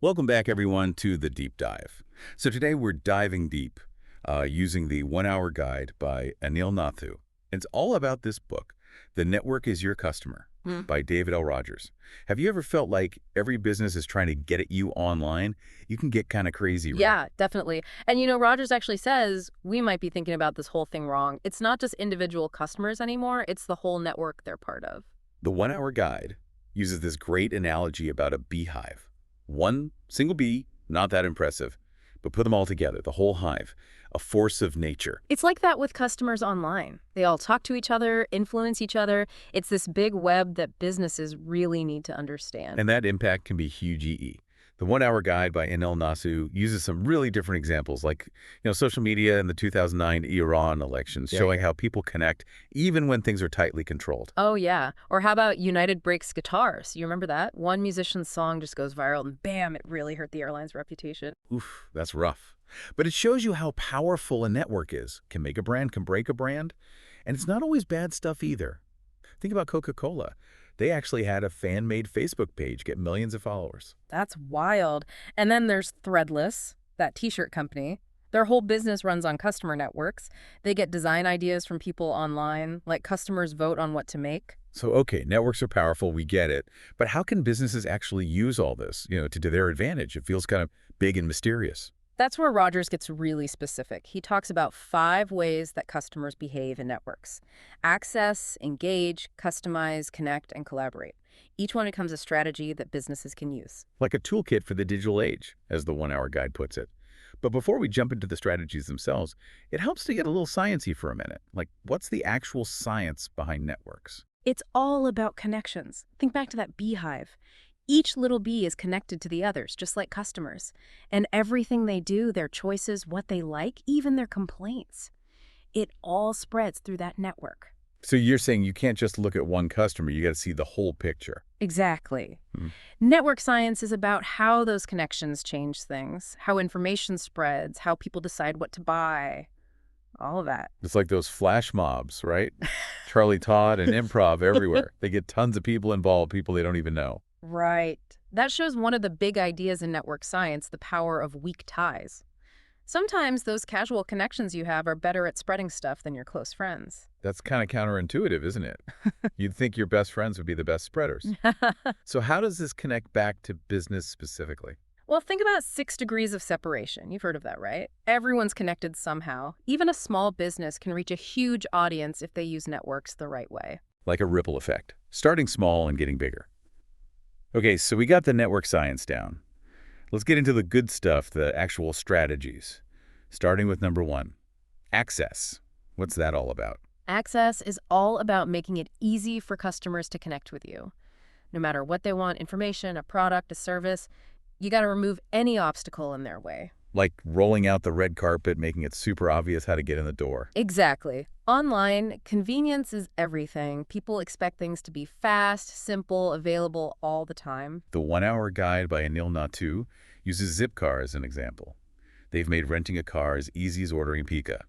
Welcome back, everyone, to The Deep Dive. So today we're diving deep using the 1 Hour Guide by Anil Nathu. It's all about this book, The Network is Your Customer, Hmm. by David L. Rogers. Have you ever felt like every business is trying to get at you online? You can get kind of crazy, right? Yeah, definitely. And Rogers actually says we might be thinking about this whole thing wrong. It's not just individual customers anymore, it's the whole network they're part of. The 1 Hour Guide uses this great analogy about a beehive. One single bee, not that impressive, but put them all together, the whole hive, a force of nature. It's like that with customers online. They all talk to each other, influence each other. It's this big web that businesses really need to understand. And that impact can be huge EE. The 1 Hour Guide by Anil Nasu uses some really different examples, like social media and the 2009 Iran elections, showing how people connect even when things are tightly controlled. Oh, yeah. Or how about United Breaks Guitars? You remember that? One musician's song just goes viral and bam, it really hurt the airline's reputation. Oof, that's rough. But it shows you how powerful a network is. Can make a brand, can break a brand. And it's not always bad stuff either. Think about Coca-Cola. They actually had a fan-made Facebook page get millions of followers. That's wild. And then there's Threadless, that t-shirt company. Their whole business runs on customer networks. They get design ideas from people online, like customers vote on what to make. So, okay, networks are powerful, we get it. But how can businesses actually use all this, to their advantage? It feels kind of big and mysterious. That's where Rogers gets really specific. He talks about 5 ways that customers behave in networks: access, engage, customize, connect, and collaborate. Each one becomes a strategy that businesses can use. Like a toolkit for the digital age, as the 1 Hour Guide puts it. But before we jump into the strategies themselves, it helps to get a little sciencey for a minute. Like, what's the actual science behind networks? It's all about connections. Think back to that beehive. Each little bee is connected to the others, just like customers. And everything they do, their choices, what they like, even their complaints, it all spreads through that network. So you're saying you can't just look at one customer, you got to see the whole picture. Exactly. Hmm. Network science is about how those connections change things, how information spreads, how people decide what to buy, all of that. It's like those flash mobs, right? Charlie Todd and improv everywhere. They get tons of people involved, people they don't even know. Right. That shows one of the big ideas in network science, the power of weak ties. Sometimes those casual connections you have are better at spreading stuff than your close friends. That's kind of counterintuitive, isn't it? You'd think your best friends would be the best spreaders. So how does this connect back to business specifically? Well, think about 6 degrees of separation. You've heard of that, right? Everyone's connected somehow. Even a small business can reach a huge audience if they use networks the right way. Like a ripple effect, starting small and getting bigger. Okay, so we got the network science down. Let's get into the good stuff, the actual strategies. Starting with number 1, access. What's that all about? Access is all about making it easy for customers to connect with you. No matter what they want, information, a product, a service, you got to remove any obstacle in their way. Like rolling out the red carpet, making it super obvious how to get in the door. Exactly. Online, convenience is everything. People expect things to be fast, simple, available all the time. The 1 Hour Guide by Anil Nathu uses Zipcar as an example. They've made renting a car as easy as ordering pizza.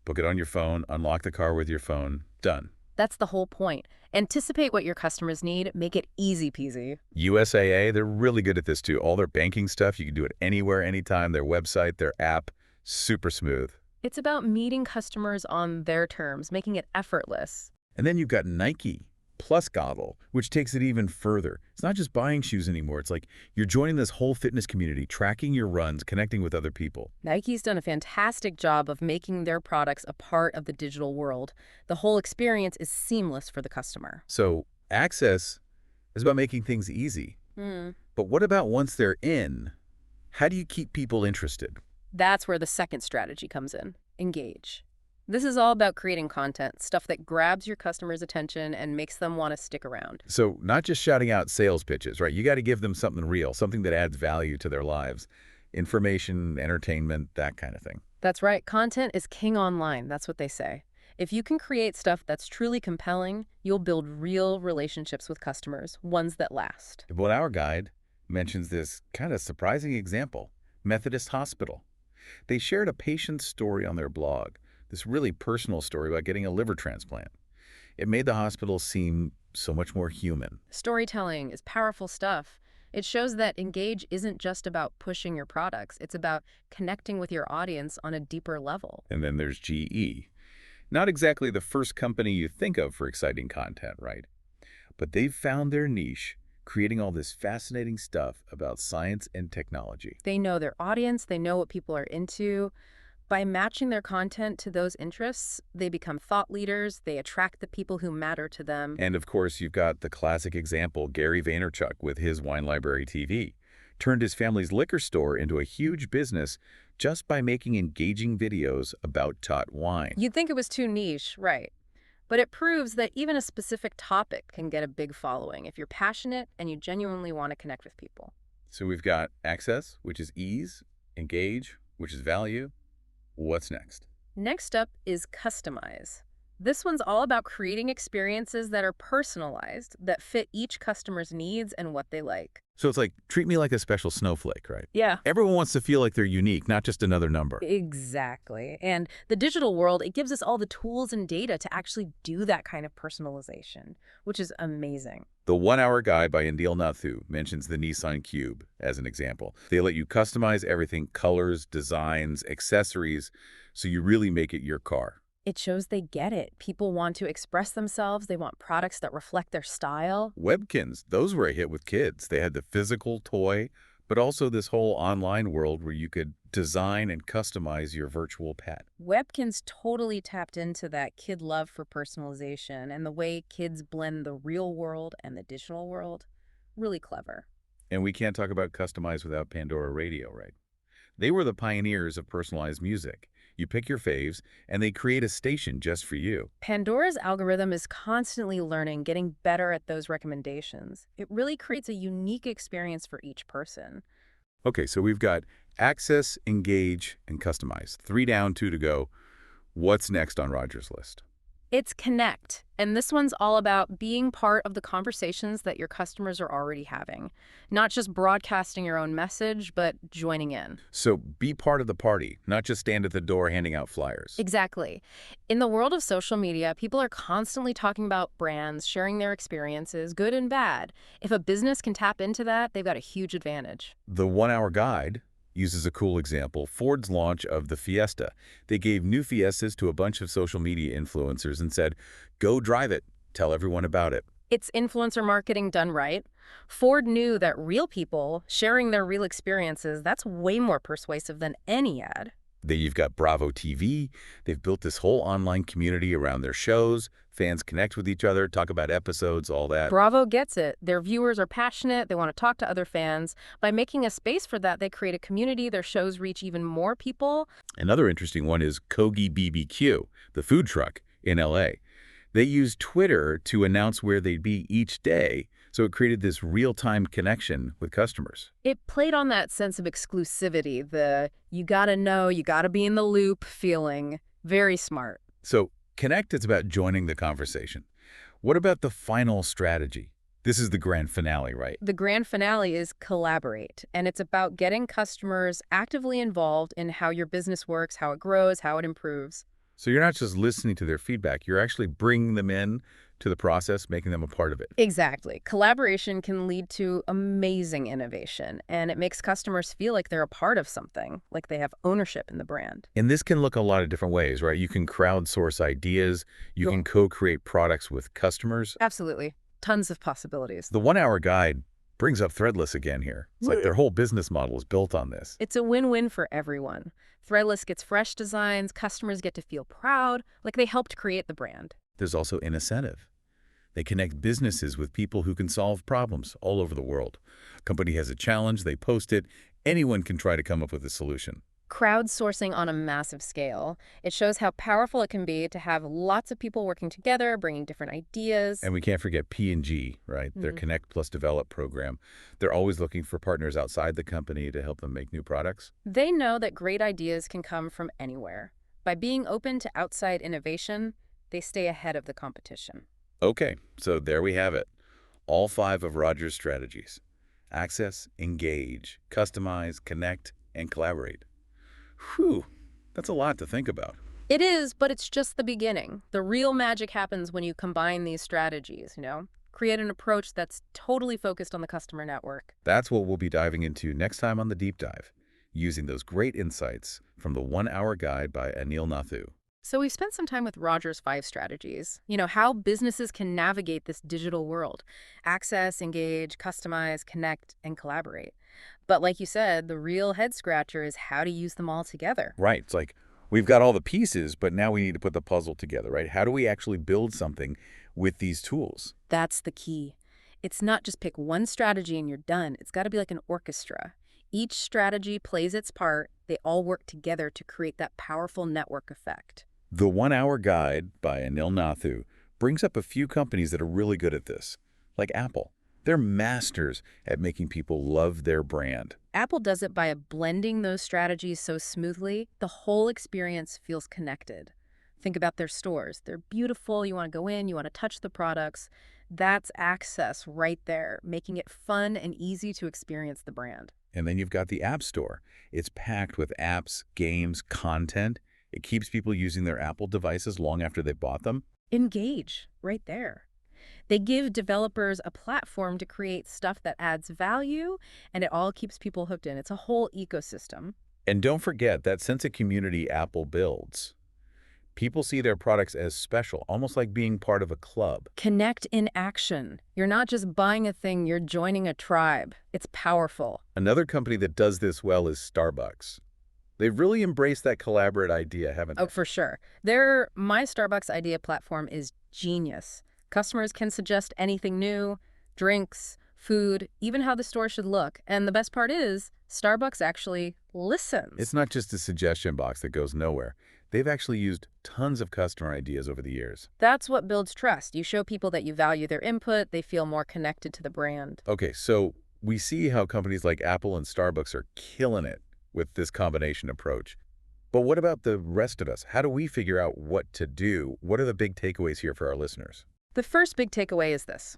Book it on your phone, unlock the car with your phone, done. That's the whole point. Anticipate what your customers need, make it easy peasy. USAA, they're really good at this too. All their banking stuff, you can do it anywhere, anytime. Their website, their app, super smooth. It's about meeting customers on their terms, making it effortless. And then you've got Nike Plus Goggle, which takes it even further. It's not just buying shoes anymore. It's like you're joining this whole fitness community, tracking your runs, connecting with other people. Nike's done a fantastic job of making their products a part of the digital world. The whole experience is seamless for the customer. So access is about making things easy. But what about once they're in? How do you keep people interested? That's where the second strategy comes in: engage. This is all about creating content, stuff that grabs your customers' attention and makes them want to stick around. So not just shouting out sales pitches, right? You got to give them something real, something that adds value to their lives. Information, entertainment, that kind of thing. That's right. Content is king online. That's what they say. If you can create stuff that's truly compelling, you'll build real relationships with customers, ones that last. The 1 Hour Guide mentions this kind of surprising example, Methodist Hospital. They shared a patient's story on their blog, this really personal story about getting a liver transplant. It made the hospital seem so much more human. Storytelling is powerful stuff. It shows that Engage isn't just about pushing your products. It's about connecting with your audience on a deeper level. And then there's GE. Not exactly the first company you think of for exciting content, right? But they've found their niche, creating all this fascinating stuff about science and technology. They know their audience. They know what people are into. By matching their content to those interests, they become thought leaders. They attract the people who matter to them. And of course, you've got the classic example, Gary Vaynerchuk with his Wine Library TV. Turned his family's liquor store into a huge business just by making engaging videos about Tot wine. You'd think it was too niche, right? But it proves that even a specific topic can get a big following if you're passionate and you genuinely want to connect with people. So we've got access, which is ease, engage, which is value. What's next? Next up is customize. This one's all about creating experiences that are personalized, that fit each customer's needs and what they like. So it's like, treat me like a special snowflake, right? Yeah. Everyone wants to feel like they're unique, not just another number. Exactly. And the digital world, it gives us all the tools and data to actually do that kind of personalization, which is amazing. The 1 Hour Guide by Indil Nathu mentions the Nissan Cube as an example. They let you customize everything, colors, designs, accessories, so you really make it your car. It shows they get it. People want to express themselves. They want products that reflect their style. Webkins, those were a hit with kids. They had the physical toy, but also this whole online world where you could design and customize your virtual pet. Webkins totally tapped into that kid love for personalization and the way kids blend the real world and the digital world. Really clever. And we can't talk about customize without Pandora Radio, right? They were the pioneers of personalized music. You pick your faves, and they create a station just for you. Pandora's algorithm is constantly learning, getting better at those recommendations. It really creates a unique experience for each person. Okay, so we've got access, engage, and customize. 3 down, 2 to go. What's next on Roger's list? It's connect. And this one's all about being part of the conversations that your customers are already having. Not just broadcasting your own message, but joining in. So be part of the party, not just stand at the door handing out flyers. Exactly. In the world of social media, people are constantly talking about brands, sharing their experiences, good and bad. If a business can tap into that, they've got a huge advantage. The 1 Hour Guide uses a cool example, Ford's launch of the Fiesta. They gave new Fiestas to a bunch of social media influencers and said, go drive it, tell everyone about it. It's influencer marketing done right. Ford knew that real people sharing their real experiences, that's way more persuasive than any ad. Then you've got Bravo TV. They've built this whole online community around their shows. Fans connect with each other, talk about episodes, all that. Bravo gets it. Their viewers are passionate. They want to talk to other fans. By making a space for that, they create a community. Their shows reach even more people. Another interesting one is Kogi BBQ, the food truck in LA. They used Twitter to announce where they'd be each day, so it created this real-time connection with customers. It played on that sense of exclusivity, the you gotta know, you gotta be in the loop feeling. Very smart. So connect is about joining the conversation. What about the final strategy? This is the grand finale, right? The grand finale is collaborate, and it's about getting customers actively involved in how your business works, how it grows, how it improves. So you're not just listening to their feedback, you're actually bringing them in to the process, making them a part of it. Exactly. Collaboration can lead to amazing innovation, and it makes customers feel like they're a part of something, like they have ownership in the brand. And this can look a lot of different ways, right? You can crowdsource ideas, you can co-create products with customers. Absolutely. Tons of possibilities. The 1 Hour Guide brings up Threadless again here. It's like their whole business model is built on this. It's a win-win for everyone. Threadless gets fresh designs, customers get to feel proud, like they helped create the brand. There's also an incentive. They connect businesses with people who can solve problems all over the world. A company has a challenge, they post it. Anyone can try to come up with a solution. Crowdsourcing on a massive scale. It shows how powerful it can be to have lots of people working together, bringing different ideas. And we can't forget P&G, right? Their Connect Plus Develop program. They're always looking for partners outside the company to help them make new products. They know that great ideas can come from anywhere. By being open to outside innovation, they stay ahead of the competition. Okay, so there we have it. All 5 of Roger's strategies. Access, engage, customize, connect, and collaborate. Whew, that's a lot to think about. It is, but it's just the beginning. The real magic happens when you combine these strategies, you know? Create an approach that's totally focused on the customer network. That's what we'll be diving into next time on the Deep Dive, using those great insights from the 1-Hour Guide by Anil Nathu. So we've spent some time with Roger's 5 strategies. How businesses can navigate this digital world. Access, engage, customize, connect, and collaborate. But like you said, the real head scratcher is how to use them all together. Right. It's like we've got all the pieces, but now we need to put the puzzle together, right? How do we actually build something with these tools? That's the key. It's not just pick one strategy and you're done. It's got to be like an orchestra. Each strategy plays its part. They all work together to create that powerful network effect. The 1-Hour Guide by Anil Nathu brings up a few companies that are really good at this, like Apple. They're masters at making people love their brand. Apple does it by blending those strategies so smoothly, the whole experience feels connected. Think about their stores. They're beautiful. You want to go in, you want to touch the products. That's access right there, making it fun and easy to experience the brand. And then you've got the App Store. It's packed with apps, games, content. It keeps people using their Apple devices long after they've bought them. Engage right there. They give developers a platform to create stuff that adds value, and it all keeps people hooked in. It's a whole ecosystem. And don't forget that sense of community Apple builds. People see their products as special, almost like being part of a club. Connect in action. You're not just buying a thing, you're joining a tribe. It's powerful. Another company that does this well is Starbucks. They've really embraced that collaborate idea, haven't they? Oh, for sure. Their My Starbucks Idea platform is genius. Customers can suggest anything new, drinks, food, even how the store should look. And the best part is, Starbucks actually listens. It's not just a suggestion box that goes nowhere. They've actually used tons of customer ideas over the years. That's what builds trust. You show people that you value their input, they feel more connected to the brand. Okay, so we see how companies like Apple and Starbucks are killing it with this combination approach. But what about the rest of us? How do we figure out what to do? What are the big takeaways here for our listeners? The first big takeaway is this.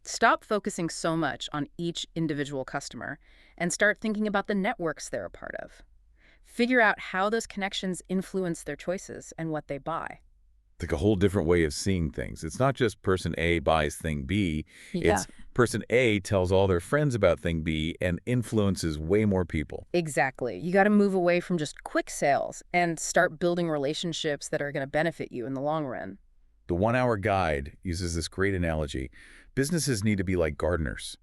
Stop focusing so much on each individual customer and start thinking about the networks they're a part of. Figure out how those connections influence their choices and what they buy. It's like a whole different way of seeing things. It's not just person A buys thing B. Yeah. It's person A tells all their friends about thing B and influences way more people. Exactly. You got to move away from just quick sales and start building relationships that are going to benefit you in the long run. The 1-Hour Guide uses this great analogy. Businesses need to be like gardeners.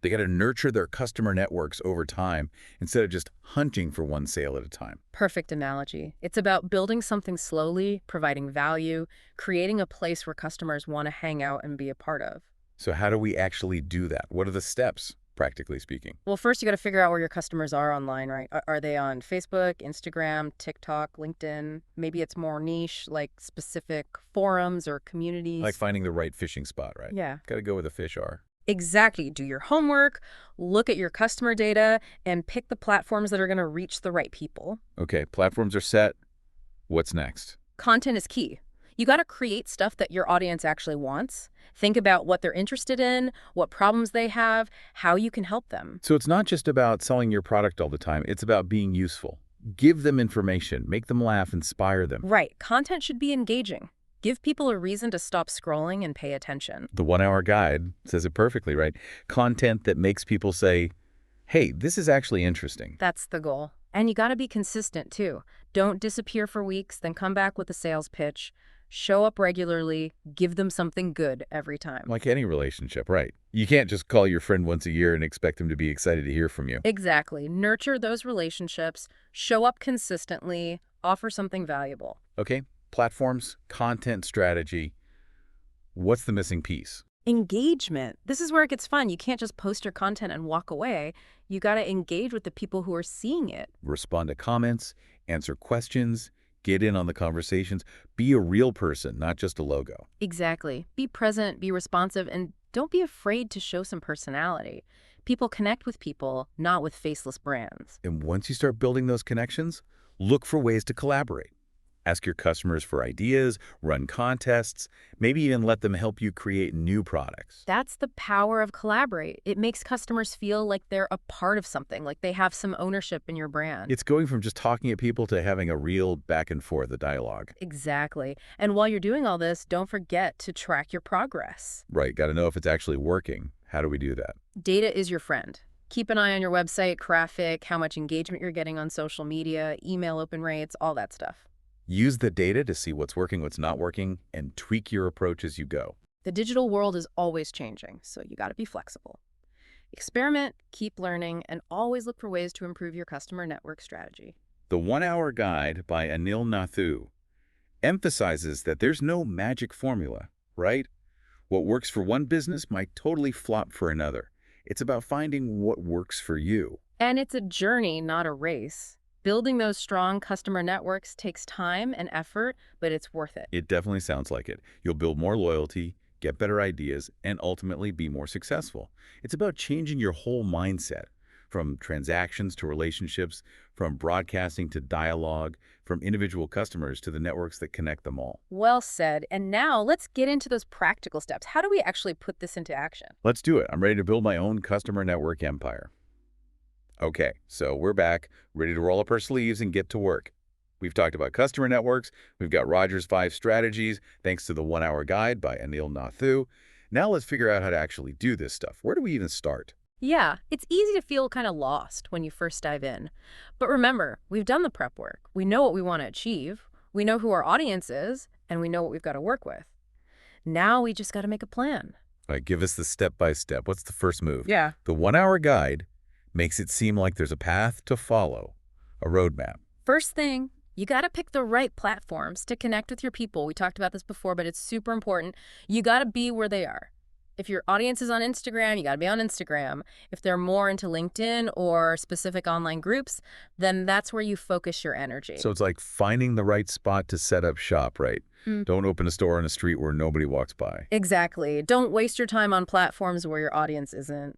They got to nurture their customer networks over time instead of just hunting for one sale at a time. Perfect analogy. It's about building something slowly, providing value, creating a place where customers want to hang out and be a part of. So how do we actually do that? What are the steps, practically speaking? Well, first you got to figure out where your customers are online, right? Are they on Facebook, Instagram, TikTok, LinkedIn? Maybe it's more niche, like specific forums or communities. Like finding the right fishing spot, right? Yeah. Got to go where the fish are. Exactly. Do your homework, look at your customer data, and pick the platforms that are going to reach the right people. Okay, platforms are set. What's next? Content is key. You got to create stuff that your audience actually wants. Think about what they're interested in, what problems they have, how you can help them. So it's not just about selling your product all the time. It's about being useful. Give them information. Make them laugh. Inspire them. Right. Content should be engaging. Give people a reason to stop scrolling and pay attention. The 1-Hour Guide says it perfectly, right? Content that makes people say, hey, this is actually interesting. That's the goal. And you got to be consistent, too. Don't disappear for weeks, then come back with a sales pitch. Show up regularly. Give them something good every time. Like any relationship, right? You can't just call your friend once a year and expect them to be excited to hear from you. Exactly. Nurture those relationships. Show up consistently. Offer something valuable. Okay, platforms, content strategy. What's the missing piece? Engagement. This is where it gets fun. You can't just post your content and walk away. You got to engage with the people who are seeing it. Respond to comments, answer questions, get in on the conversations. Be a real person, not just a logo. Exactly. Be present, be responsive, and don't be afraid to show some personality. People connect with people, not with faceless brands. And once you start building those connections, look for ways to collaborate. Ask your customers for ideas, run contests, maybe even let them help you create new products. That's the power of collaborate. It makes customers feel like they're a part of something, like they have some ownership in your brand. It's going from just talking at people to having a real back and forth, a dialogue. Exactly. And while you're doing all this, don't forget to track your progress. Right, got to know if it's actually working. How do we do that? Data is your friend. Keep an eye on your website, traffic, how much engagement you're getting on social media, email open rates, all that stuff. Use the data to see what's working, what's not working, and tweak your approach as you go. The digital world is always changing, so you got to be flexible. Experiment, keep learning, and always look for ways to improve your customer network strategy. The 1-Hour Guide by Anil Nathu emphasizes that there's no magic formula, right? What works for one business might totally flop for another. It's about finding what works for you. And it's a journey, not a race. Building those strong customer networks takes time and effort, but it's worth it. It definitely sounds like it. You'll build more loyalty, get better ideas, and ultimately be more successful. It's about changing your whole mindset, from transactions to relationships, from broadcasting to dialogue, from individual customers to the networks that connect them all. Well said. And now let's get into those practical steps. How do we actually put this into action? Let's do it. I'm ready to build my own customer network empire. Okay, so we're back, ready to roll up our sleeves and get to work. We've talked about customer networks. We've got Roger's 5 strategies, thanks to the 1-Hour Guide by Anil Nathu. Now let's figure out how to actually do this stuff. Where do we even start? Yeah, it's easy to feel kind of lost when you first dive in. But remember, we've done the prep work. We know what we want to achieve. We know who our audience is, and we know what we've got to work with. Now we just got to make a plan. All right, give us the step-by-step. What's the first move? Yeah. The 1-Hour Guide makes it seem like there's a path to follow, a roadmap. First thing, you got to pick the right platforms to connect with your people. We talked about this before, but it's super important. You got to be where they are. If your audience is on Instagram, you got to be on Instagram. If they're more into LinkedIn or specific online groups, then that's where you focus your energy. So it's like finding the right spot to set up shop, right? Don't open a store on a street where nobody walks by. Exactly. Don't waste your time on platforms where your audience isn't.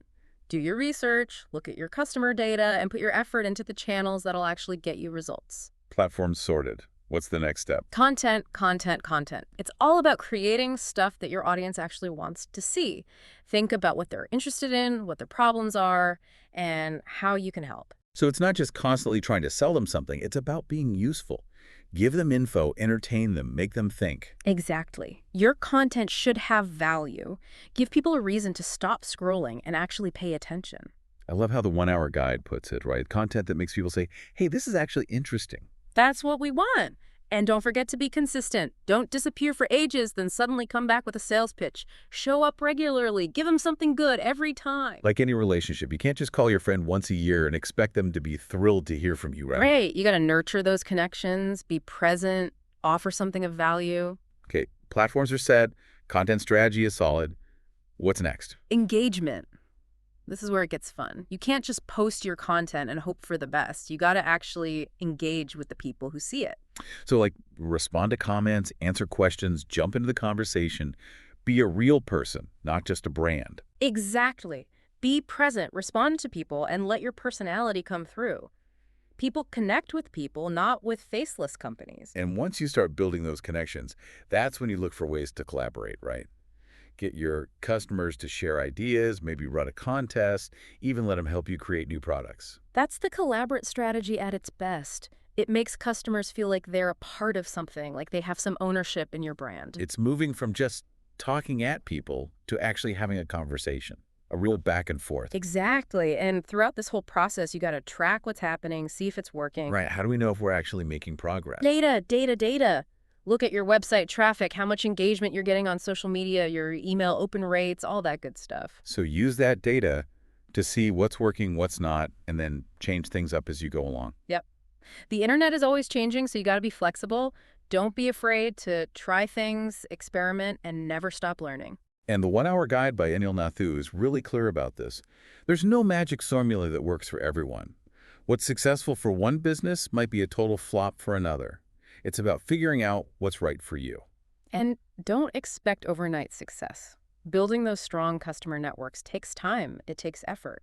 Do your research, look at your customer data, and put your effort into the channels that'll actually get you results. Platforms sorted. What's the next step? Content, content, content. It's all about creating stuff that your audience actually wants to see. Think about what they're interested in, what their problems are, and how you can help. So it's not just constantly trying to sell them something. It's about being useful. Give them info, entertain them, make them think. Exactly. Your content should have value. Give people a reason to stop scrolling and actually pay attention. I love how the 1-Hour Guide puts it, right? Content that makes people say, hey, this is actually interesting. That's what we want. And don't forget to be consistent. Don't disappear for ages, then suddenly come back with a sales pitch. Show up regularly. Give them something good every time. Like any relationship, you can't just call your friend once a year and expect them to be thrilled to hear from you, right? Right. You got to nurture those connections, be present, offer something of value. Okay, platforms are set, content strategy is solid. What's next? Engagement. This is where it gets fun. You can't just post your content and hope for the best. You got to actually engage with the people who see it. So like respond to comments, answer questions, jump into the conversation, be a real person, not just a brand. Exactly. Be present, respond to people, and let your personality come through. People connect with people, not with faceless companies. And once you start building those connections, that's when you look for ways to collaborate, right? Get your customers to share ideas, maybe run a contest, even let them help you create new products. That's the collaborate strategy at its best. It makes customers feel like they're a part of something, like they have some ownership in your brand. It's moving from just talking at people to actually having a conversation, a real back and forth. Exactly. And throughout this whole process, you got to track what's happening, see if it's working. Right. How do we know if we're actually making progress? Data, data, data. Look at your website traffic, how much engagement you're getting on social media, your email open rates, all that good stuff. So use that data to see what's working, what's not, and then change things up as you go along. Yep. The internet is always changing, so you got to be flexible. Don't be afraid to try things, experiment, and never stop learning. And the 1-Hour Guide by Anil Nathu is really clear about this. There's no magic formula that works for everyone. What's successful for one business might be a total flop for another. It's about figuring out what's right for you. And don't expect overnight success. Building those strong customer networks takes time. It takes effort.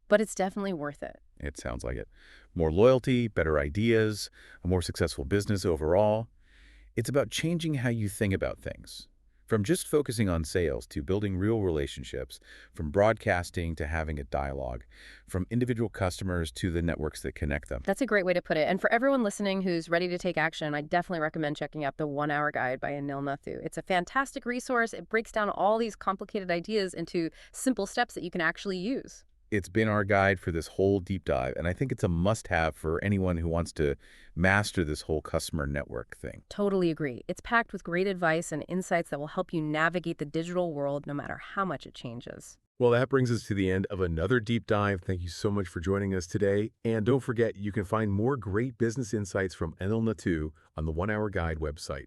But it's definitely worth it. It sounds like it. More loyalty, better ideas, a more successful business overall. It's about changing how you think about things. From just focusing on sales to building real relationships, from broadcasting to having a dialogue, from individual customers to the networks that connect them. That's a great way to put it. And for everyone listening who's ready to take action, I definitely recommend checking out the 1 Hour Guide by Anil Nathu. It's a fantastic resource. It breaks down all these complicated ideas into simple steps that you can actually use. It's been our guide for this whole deep dive, and I think it's a must-have for anyone who wants to master this whole customer network thing. Totally agree. It's packed with great advice and insights that will help you navigate the digital world no matter how much it changes. Well, that brings us to the end of another deep dive. Thank you so much for joining us today. And don't forget, you can find more great business insights from Anil Nathu on the 1 Hour Guide website.